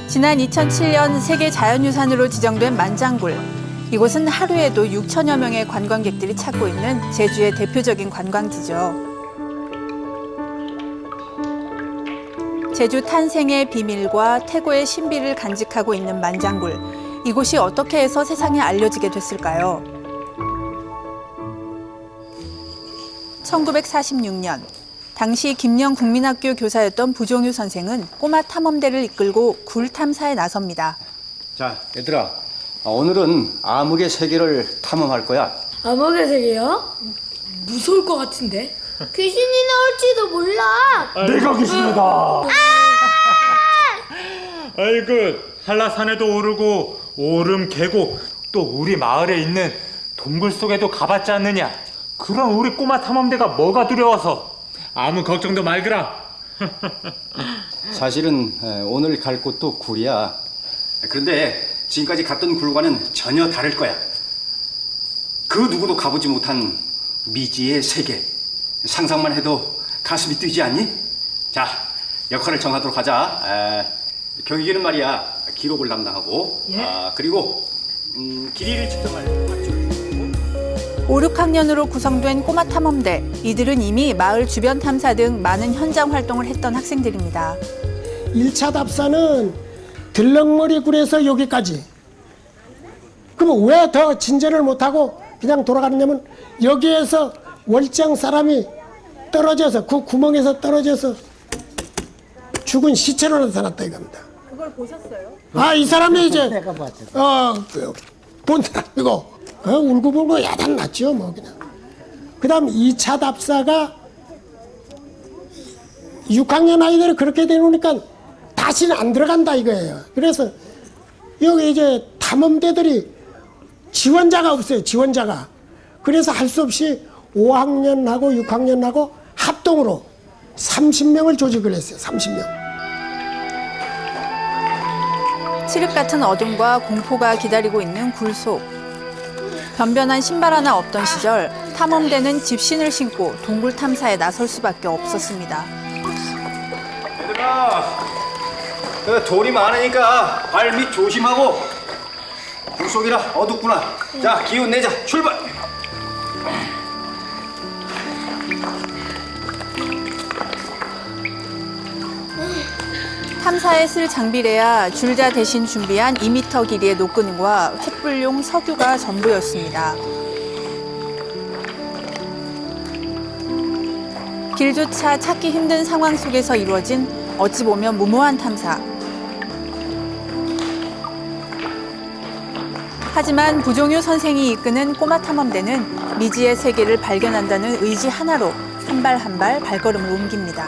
지난 2007년 세계 자연유산으로 지정된 만장굴. 이곳은 하루에도 6천여 명의 관광객들이 찾고 있는 제주의 대표적인 관광지죠. 제주 탄생의 비밀과 태고의 신비를 간직하고 있는 만장굴. 이곳이 어떻게 해서 세상에 알려지게 됐을까요? 1946년, 당시 김영 국민학교 교사였던 부종유 선생은 꼬마 탐험대를 이끌고 굴 탐사에 나섭니다. 자, 얘들아, 오늘은 암흑의 세계를 탐험할 거야. 암흑의 세계요? 무서울 것 같은데? 귀신이 나올지도 몰라. 내가 귀신이다. 아이고, 한라산에도 오르고 오름 계곡 또 우리 마을에 있는 동굴 속에도 가봤지 않느냐. 그럼 우리 꼬마 탐험대가 뭐가 두려워서. 아무 걱정도 말거라. 사실은 오늘 갈 곳도 굴이야. 그런데 지금까지 갔던 굴과는 전혀 다를 거야. 그 누구도 가보지 못한 미지의 세계. 상상만 해도 가슴이 뛰지 않니? 자, 역할을 정하도록 하자. 경희기는 말이야 기록을 담당하고, 그리고 길이를 측정할 밧줄. 5, 6학년으로 구성된 꼬마 탐험대. 이들은 이미 마을 주변 탐사 등 많은 현장 활동을 했던 학생들입니다. 1차 답사는 들렁머리 굴에서 여기까지. 그럼 왜 더 진전을 못하고 그냥 돌아가느냐면 여기에서 월장 사람이 떨어져서 그 구멍에서 떨어져서 죽은 시체로 나타났다 이겁니다. 그걸 보셨어요? 이 사람이 이제 본 사람이고 울고불고 야단 났죠 뭐 그냥. 그다음 2차 답사가 6학년 아이들이 그렇게 되니까 다시는 안 들어간다 이거예요. 그래서 여기 이제 탐험대들이 지원자가 없어요. 지원자가. 그래서 할 수 없이 5학년하고 6학년하고 합동으로 30명을 조직을 했어요. 30명. 칠흑 같은 어둠과 공포가 기다리고 있는 굴 속. 변변한 신발 하나 없던 시절, 탐험대는 집신을 신고 동굴 탐사에 나설 수밖에 없었습니다. 얘들아, 돌이 많으니까 발밑 조심하고. 굴 속이라 어둡구나. 자, 기운 내자. 출발. 탐사에 쓸 장비래야 줄자 대신 준비한 2m 길이의 노끈과 횃불용 석유가 전부였습니다. 길조차 찾기 힘든 상황 속에서 이루어진 어찌 보면 무모한 탐사. 하지만 부종유 선생이 이끄는 꼬마 탐험대는 미지의 세계를 발견한다는 의지 하나로 한 발 한 발 발걸음을 옮깁니다.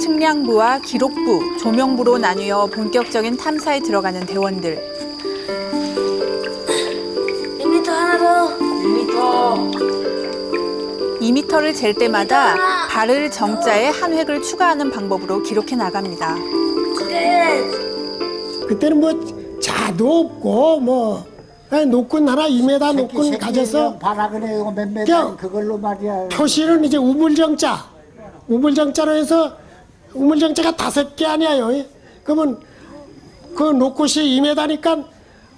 측량부와 기록부, 조명부로 나뉘어 본격적인 탐사에 들어가는 대원들. 2m 하나 더. 2m를 잴 때마다 발을 정자에 한 획을 추가하는 방법으로 기록해 나갑니다. 그때는 뭐 자도 없고 뭐 노끈 하나 2m 노끈 가져서 바라그네 몇 메다 그걸로 말이야. 표시는 이제 우물정자로 해서 우물정자가 5개 아니에요. 그러면 그 노꽃이 2m니까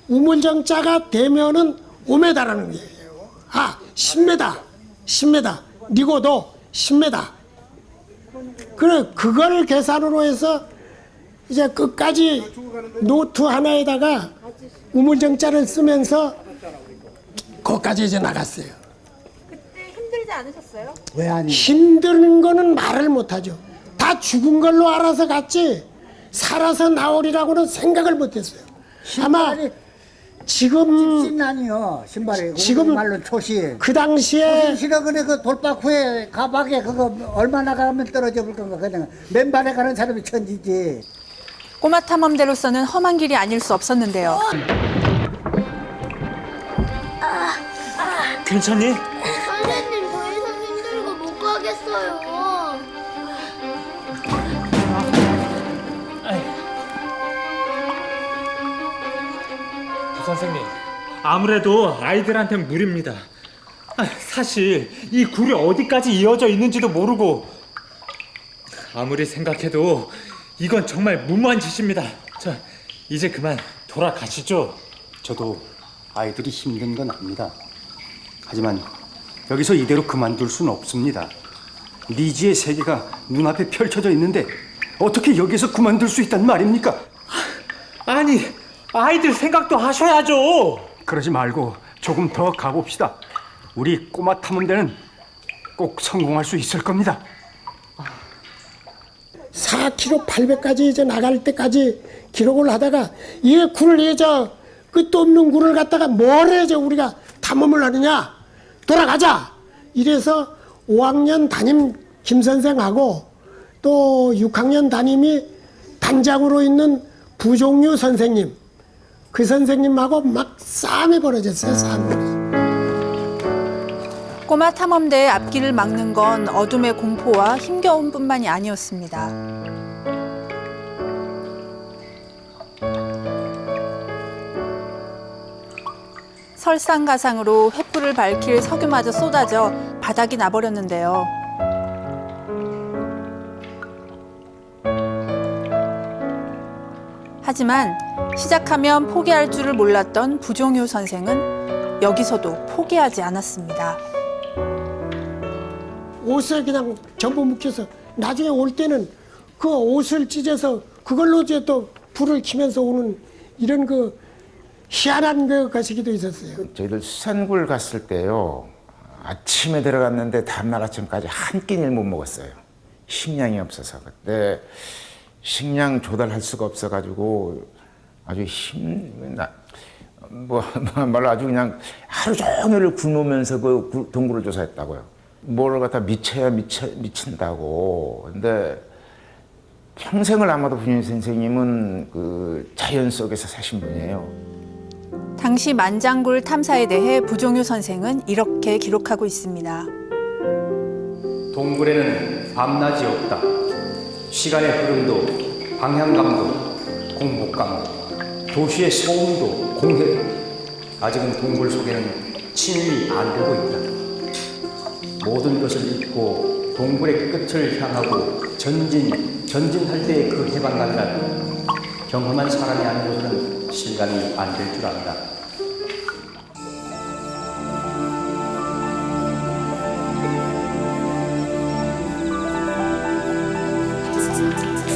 우물정자가 되면은 5m라는 거예요. 10m. 니고도 10m. 그래 그걸 계산으로 해서 이제 끝까지 노트 하나에다가 우물정자를 쓰면서 거기까지 이제 나갔어요. 그때 힘들지 않으셨어요? 왜 아니? 힘든 거는 말을 못하죠. 다 죽은 걸로 알아서 갔지 살아서 나오리라고는 생각을 못했어요. 아마 지금 신나니요 신발에 지금 말로 초시. 그 당시에 싫어 그래 그 돌박 후에 가박에 그거 얼마나 가면 떨어져 볼 건가 그냥 맨발에 가는 사람이 천지지. 꼬마 탐험대로서는 험한 길이 아닐 수 없었는데요. 괜찮니? 선생님 더 이상 힘들고 못 가겠어요. 부 선생님, 아무래도 아이들한테 무리입니다. 사실 이 굴이 어디까지 이어져 있는지도 모르고 아무리 생각해도 이건 정말 무모한 짓입니다. 자, 이제 그만 돌아가시죠. 저도 아이들이 힘든 건 압니다. 하지만 여기서 이대로 그만둘 수는 없습니다. 미지의 세계가 눈앞에 펼쳐져 있는데 어떻게 여기서 그만둘 수 있단 말입니까? 아니, 아이들 생각도 하셔야죠. 그러지 말고 조금 더 가봅시다. 우리 꼬마 탐험대는 꼭 성공할 수 있을 겁니다. 4km 800까지 이제 나갈 때까지 기록을 하다가 이 굴을 이제 끝도 없는 굴을 갖다가 뭘 해야지 우리가 탐험을 하느냐, 돌아가자. 이래서 5학년 담임 김 선생하고 또 6학년 담임이 단장으로 있는 부종유 선생님, 그 선생님하고 막 싸움이 벌어졌어요. 싸움이. 꼬마 탐험대의 앞길을 막는 건 어둠의 공포와 힘겨움뿐만이 아니었습니다. 설상가상으로 횃불을 밝힐 석유마저 쏟아져 바닥이 나버렸는데요. 하지만 시작하면 포기할 줄을 몰랐던 부종유 선생은 여기서도 포기하지 않았습니다. 옷에 그냥 전부 묵혀서 나중에 올 때는 그 옷을 찢어서 그걸로 이제 또 불을 켜면서 오는 이런 그 희한한 그 것이기도 있었어요. 저희들 수산굴 갔을 때요, 아침에 들어갔는데 다음날 아침까지 한 끼를 못 먹었어요. 식량이 없어서. 그때 식량 조달할 수가 없어가지고 아주 말로 아주 그냥 하루 종일 굶으면서 그 동굴을 조사했다고요. 뭐를 갖다 미쳐야 미친다고. 근데 평생을 아마도 부녀 선생님은 그 자연 속에서 사신 분이에요. 당시 만장굴 탐사에 대해 부종유 선생은 이렇게 기록하고 있습니다. 동굴에는 밤낮이 없다. 시간의 흐름도 방향감도 공복감도 도시의 소음도 공해도 아직은 동굴 속에는 침입이 안 되고 있다. 모든 것을 잊고 동굴의 끝을 향하고 전진할 때의 그 해방감이란 경험한 사람이 아니고서는 실감이 안 될 줄 안다.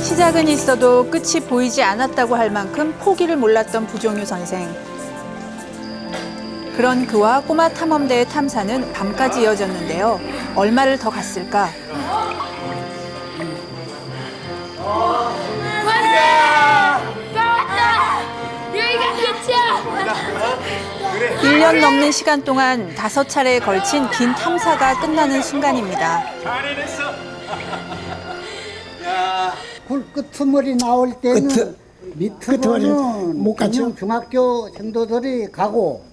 시작은 있어도 끝이 보이지 않았다고 할 만큼 포기를 몰랐던 부종유 선생. 그런 그와 꼬마 탐험대의 탐사는 밤까지 이어졌는데요. 얼마를 더 갔을까? 여기가 끝이야. 1년 넘는 시간 동안 5차례에 걸친 긴 탐사가 끝나는 순간입니다. 굴 끄트머리 나올 때는 끄트머리 못 밑으로는 갔죠? 그냥 중학교 생도들이 가고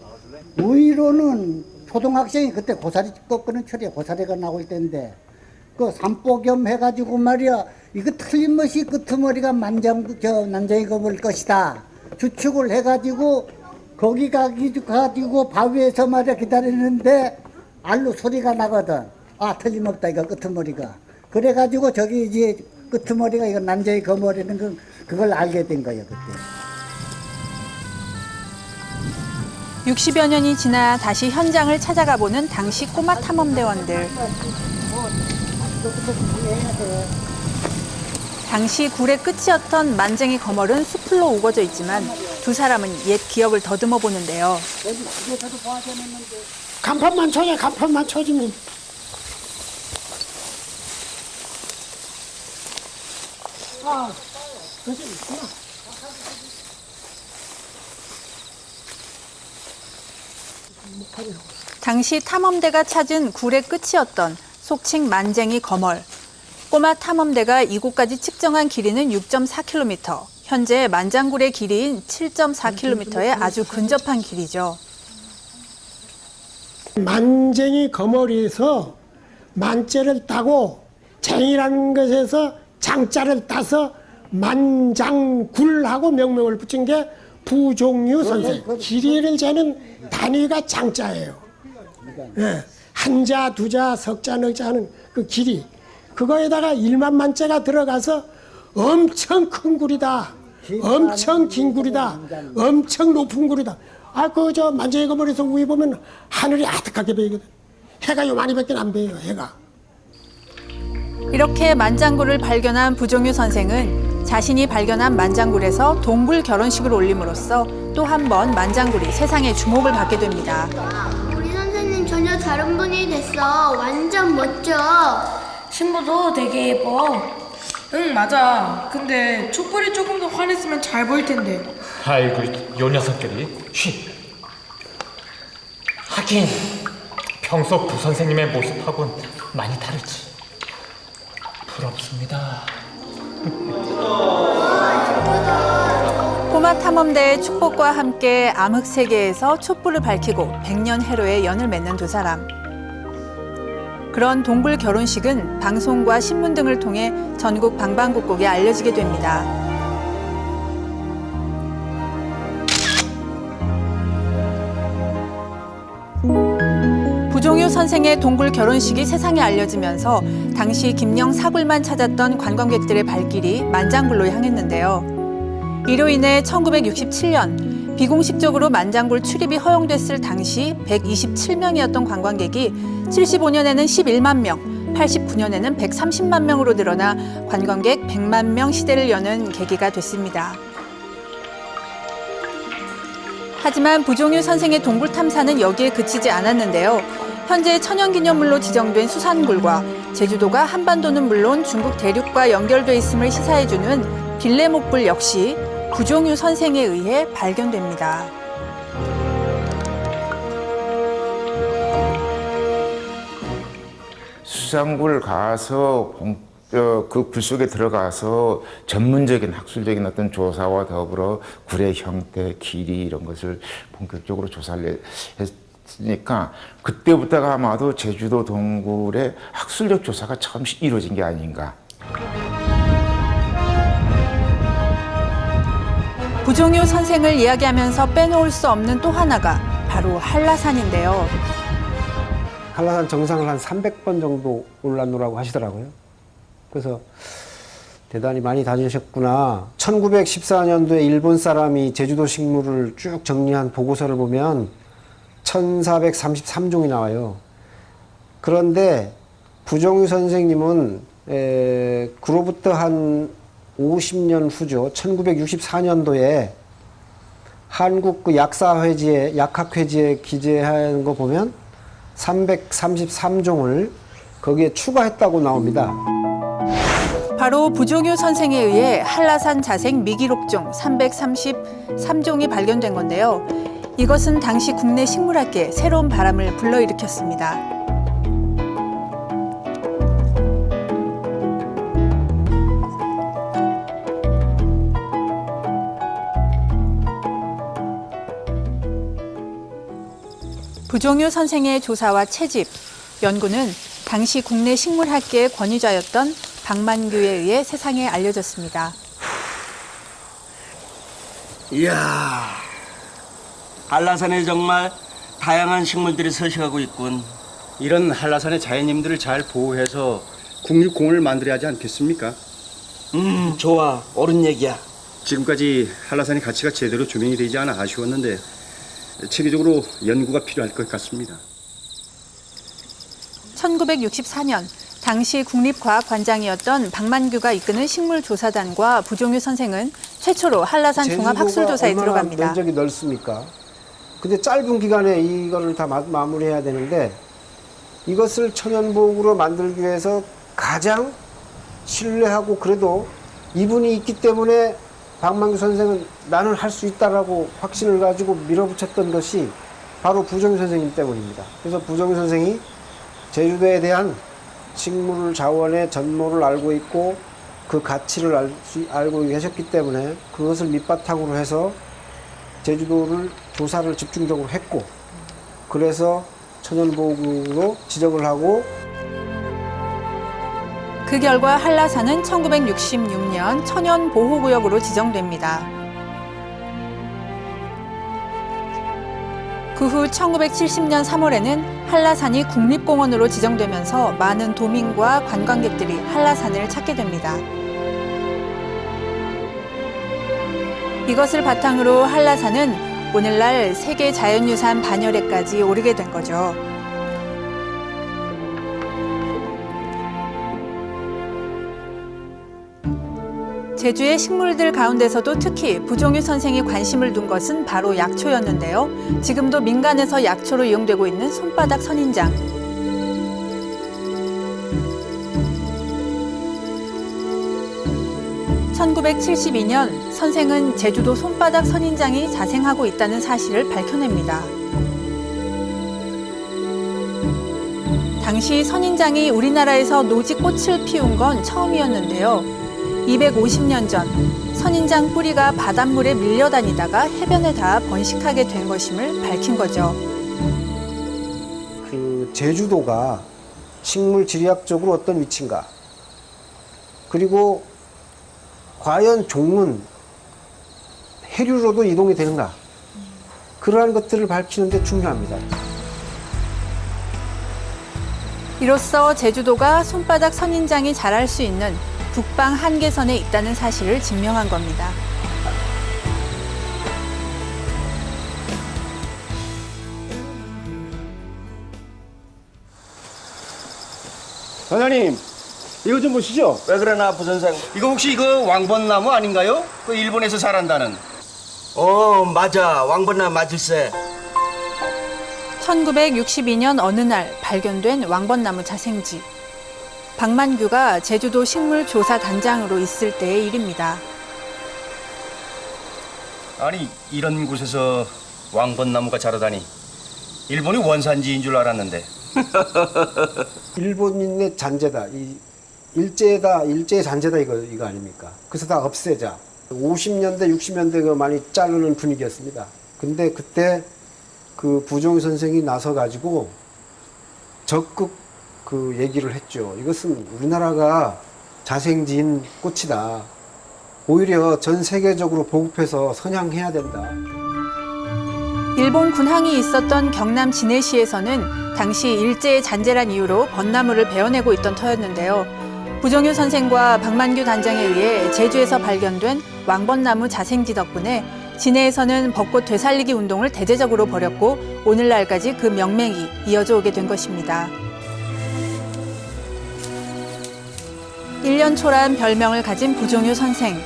위로는 초등학생이 그때 고사리 꺾는 철이야. 고사리가 나올 때인데 그 산보겸 해가지고 말이야, 이거 틀림없이 끄트머리가 난장이 검을 것이다 추측을 해가지고 거기 가가지고 바위에서 말이야 기다리는데 알로 소리가 나거든. 아, 틀림없다 이거 끄트머리가. 그래가지고 저기 이제 끄트머리가 이거 난장이 검을이는 그걸 알게 된 거예요 그때. 60여 년이 지나 다시 현장을 찾아가 보는 당시 꼬마 탐험대원들. 당시 굴의 끝이었던 만쟁이 거멀은 수풀로 우거져 있지만 두 사람은 옛 기억을 더듬어 보는데요. 간판만 쳐야 간판만 쳐주면. 아, 그것이 있구나. 당시 탐험대가 찾은 굴의 끝이었던 속칭 만쟁이 거멀. 꼬마 탐험대가 이곳까지 측정한 길이는 6.4km. 현재 만장굴의 길이인 7.4km에 아주 근접한 길이죠. 만쟁이 거머리에서 만자를 따고 쟁이라는 것에서 장자를 따서 만장굴하고 명명을 붙인 게 부종유 선생. 길이를 재는 단위가 장자예요. 예, 한자, 두자, 석자, 넉자 하는 그 길이. 그거에다가 1만 만자가 들어가서 엄청 큰 굴이다. 엄청 긴 굴이다. 엄청 높은 굴이다. 아, 그 저 만재의 거머리에서 위에 보면 하늘이 아득하게 보이거든. 해가 요만히밖에 안 보여요, 해가. 이렇게 만장굴을 발견한 부종유 선생은 자신이 발견한 만장굴에서 동굴 결혼식을 올림으로써 또 한 번 만장굴이 세상의 주목을 받게 됩니다. 우리 선생님 전혀 다른 분이 됐어. 완전 멋져. 신부도 되게 예뻐. 응, 맞아. 근데 촛불이 조금 더 환했으면 잘 보일 텐데. 아이고, 요 녀석들이. 쉬. 하긴 평소 부 선생님의 모습하고는 많이 다르지. 부럽습니다. 꼬마 탐험대의 축복과 함께 암흑 세계에서 촛불을 밝히고 100년 해로의 연을 맺는 두 사람. 그런 동굴 결혼식은 방송과 신문 등을 통해 전국 방방곡곡에 알려지게 됩니다. 부종유 선생의 동굴 결혼식이 세상에 알려지면서 당시 김영 사굴만 찾았던 관광객들의 발길이 만장굴로 향했는데요. 이로 인해 1967년 비공식적으로 만장굴 출입이 허용됐을 당시 127명이었던 관광객이 75년에는 11만 명, 89년에는 130만 명으로 늘어나 관광객 100만 명 시대를 여는 계기가 됐습니다. 하지만 부종유 선생의 동굴 탐사는 여기에 그치지 않았는데요. 현재 천연기념물로 지정된 수산굴과 제주도가 한반도는 물론 중국 대륙과 연결돼 있음을 시사해주는 빌레목불 역시 부종유 선생에 의해 발견됩니다. 수산굴 가서 그 굴 속에 들어가서 전문적인 학술적인 어떤 조사와 더불어 굴의 형태, 길이 이런 것을 본격적으로 조사를 했으니까 그때부터가 아마도 제주도 동굴의 학술적 조사가 처음 이루어진 게 아닌가. 부종유 선생을 이야기하면서 빼놓을 수 없는 또 하나가 바로 한라산인데요. 한라산 정상을 한 300번 정도 올랐노라고 하시더라고요. 그래서 대단히 많이 다니셨구나. 1914년도에 일본 사람이 제주도 식물을 쭉 정리한 보고서를 보면 1433종이 나와요. 그런데 부종유 선생님은 그로부터 한 50년 후죠. 1964년도에 한국 그 약사회지에, 약학회지에 기재한 거 보면 333종을 거기에 추가했다고 나옵니다. 바로 부종유 선생에 의해 한라산 자생 미기록종 333종이 발견된 건데요. 이것은 당시 국내 식물학계에 새로운 바람을 불러일으켰습니다. 부종유 선생의 조사와 채집, 연구는 당시 국내 식물학계의 권위자였던 박만규에 의해 세상에 알려졌습니다. 이야, 한라산에 정말 다양한 식물들이 서식하고 있군. 이런 한라산의 자연님들을 잘 보호해서 국립공원을 만들어야 하지 않겠습니까? 좋아. 옳은 얘기야. 지금까지 한라산의 가치가 제대로 조명이 되지 않아 아쉬웠는데 체계적으로 연구가 필요할 것 같습니다. 1964년 당시 국립과학관장이었던 박만규가 이끄는 식물조사단과 부종유 선생은 최초로 한라산 종합학술조사에 들어갑니다. 면적이 넓습니까? 근데 짧은 기간에 이거를 다 마무리해야 되는데 이것을 천연보호구로 만들기 위해서 가장 신뢰하고 그래도 이분이 있기 때문에 박만규 선생은 나는 할 수 있다라고 확신을 가지고 밀어붙였던 것이 바로 부종유 선생님 때문입니다. 그래서 부종유 선생이 제주도에 대한 식물 자원의 전모를 알고 있고 그 가치를 알고 계셨기 때문에 그것을 밑바탕으로 해서 제주도를 조사를 집중적으로 했고 그래서 천연보호구로 지정을 하고 그 결과 한라산은 1966년 천연보호구역으로 지정됩니다. 그 후 1970년 3월에는 한라산이 국립공원으로 지정되면서 많은 도민과 관광객들이 한라산을 찾게 됩니다. 이것을 바탕으로 한라산은 오늘날 세계 자연유산 반열에까지 오르게 된 거죠. 제주의 식물들 가운데서도 특히 부종유 선생이 관심을 둔 것은 바로 약초였는데요. 지금도 민간에서 약초로 이용되고 있는 손바닥 선인장. (1972년) 선생은 제주도 손바닥 선인장이 자생하고 있다는 사실을 밝혀냅니다. 당시 선인장이 우리나라에서 노지꽃을 피운 건 처음이었는데요. 250년 전 선인장 뿌리가 바닷물에 밀려다니다가 해변에 닿아 번식하게 된 것임을 밝힌 거죠. 그 제주도가 식물 지리학적으로 어떤 위치인가, 그리고 과연 종은 해류로도 이동이 되는가, 그러한 것들을 밝히는 데 중요합니다. 이로써 제주도가 손바닥 선인장이 자랄 수 있는 북방 한계선에 있다는 사실을 증명한 겁니다. 사장님, 이거 좀 보시죠. 왜 그러나 부선생? 이거 혹시 이거 왕벚나무 아닌가요? 그 일본에서 자란다는. 맞아. 왕벚나무 맞을세. 1962년 어느 날 발견된 왕벚나무 자생지. 박만규가 제주도 식물조사단장으로 있을 때의 일입니다. 아니, 이런 곳에서 왕벚나무가 자라다니. 일본이 원산지인 줄 알았는데. 일본인의 잔재다, 일제의 잔재다, 이거 아닙니까? 그래서 다 없애자. 50년대 60년대가 많이 자르는 분위기였습니다. 근데 그때 그 부종유 선생이 나서 가지고 적극 그 얘기를 했죠. 이것은 우리나라가 자생지인 꽃이다. 오히려 전 세계적으로 보급해서 선양해야 된다. 일본 군항이 있었던 경남 진해시에서는 당시 일제의 잔재란 이유로 벚나무를 베어내고 있던 터였는데요. 부종유 선생과 박만규 단장에 의해 제주에서 발견된 왕벚나무 자생지 덕분에 진해에서는 벚꽃 되살리기 운동을 대대적으로 벌였고 오늘날까지 그 명맥이 이어져 오게 된 것입니다. 1년초란 별명을 가진 부종유 선생.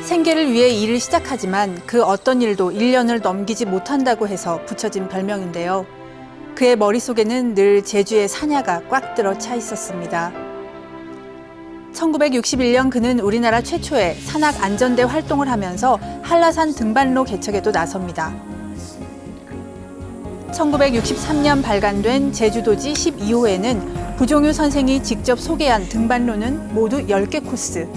생계를 위해 일을 시작하지만 그 어떤 일도 1년을 넘기지 못한다고 해서 붙여진 별명인데요. 그의 머릿속에는 늘 제주의 산야가 꽉 들어 차 있었습니다. 1961년 그는 우리나라 최초의 산악 안전대 활동을 하면서 한라산 등반로 개척에도 나섭니다. 1963년 발간된 제주도지 12호에는 부종유 선생이 직접 소개한 등반로는 모두 10개 코스.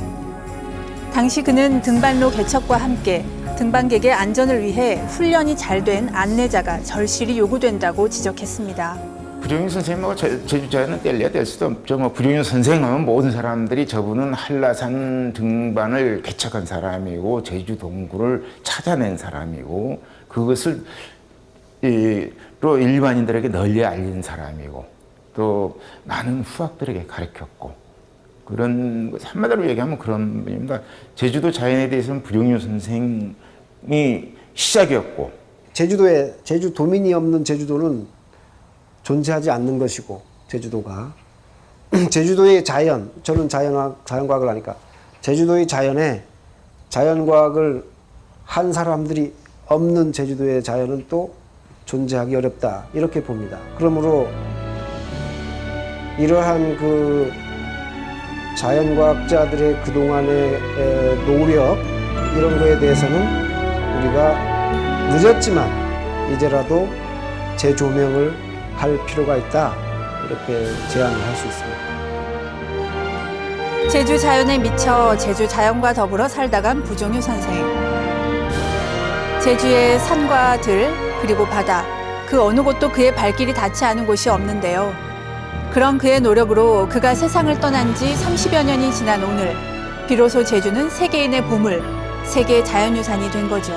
당시 그는 등반로 개척과 함께 등반객의 안전을 위해 훈련이 잘 된 안내자가 절실히 요구된다고 지적했습니다. 부종유 선생님하고 제주 자연은 뗄래야 뗄 수도 없죠. 부종유 선생하면 모든 사람들이 저분은 한라산 등반을 개척한 사람이고 제주 동굴을 찾아낸 사람이고 그것을 또 일반인들에게 널리 알린 사람이고 또 많은 후학들에게 가르쳤고 그런 한마디로 얘기하면 그런 분입니다. 제주도 자연에 대해서는 부종유 선생이 시작이었고 제주 도민이 없는 제주도는 존재하지 않는 것이고 제주도가 제주도의 자연, 저는 자연과학을 하니까 제주도의 자연에 자연과학을 한 사람들이 없는 제주도의 자연은 또 존재하기 어렵다 이렇게 봅니다. 그러므로 이러한 그 자연과학자들의 그동안의 노력 이런 거에 대해서는 우리가 늦었지만 이제라도 재조명을 할 필요가 있다 이렇게 제안을 할 수 있습니다. 제주 자연에 미쳐 제주 자연과 더불어 살다간 부종유 선생. 제주의 산과 들 그리고 바다 그 어느 곳도 그의 발길이 닿지 않은 곳이 없는데요. 그런 그의 노력으로 그가 세상을 떠난 지 30여 년이 지난 오늘 비로소 제주는 세계인의 보물, 세계 자연유산이 된 거죠.